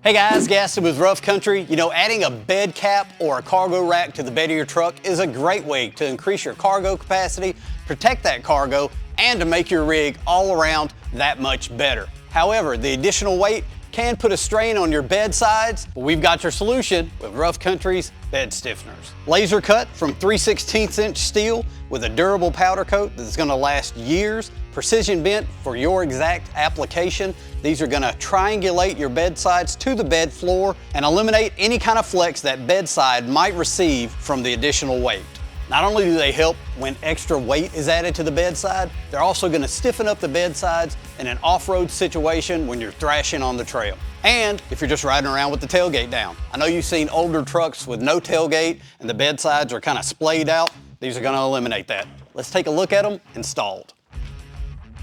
Hey guys, Gaston with Rough Country. You know, adding a bed cap or a cargo rack to the bed of your truck is a great way to increase your cargo capacity, protect that cargo, and to make your rig all around that much better. However, the additional weight can put a strain on your bed sides, but we've got your solution with Rough Country's bed stiffeners. Laser cut from 3/16 inch steel with a durable powder coat that's gonna last years, precision bent for your exact application. These are gonna triangulate your bed sides to the bed floor and eliminate any kind of flex that bed side might receive from the additional weight. Not only do they help when extra weight is added to the bedside, they're also gonna stiffen up the bed sides in an off-road situation when you're thrashing on the trail. And if you're just riding around with the tailgate down. I know you've seen older trucks with no tailgate and the bed sides are kind of splayed out. These are gonna eliminate that. Let's take a look at them installed.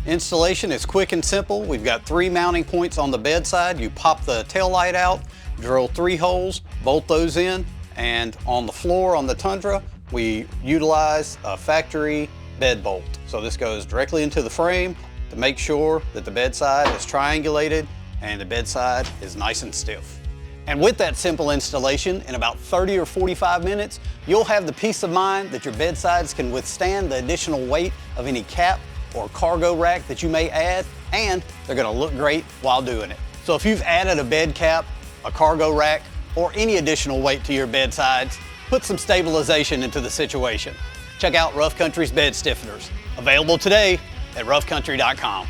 Installation is quick and simple. We've got 3 mounting points on the bed side. You pop the tail light out, drill 3 holes, bolt those in, and on the floor on the Tundra, we utilize a factory bed bolt. So this goes directly into the frame to make sure that the bed side is triangulated and the bed side is nice and stiff. And with that simple installation, in about 30 or 45 minutes, you'll have the peace of mind that your bed sides can withstand the additional weight of any cap or cargo rack that you may add, and they're gonna look great while doing it. So if you've added a bed cap, a cargo rack, or any additional weight to your bed sides, put some stabilization into the situation. Check out Rough Country's bed stiffeners, available today at roughcountry.com.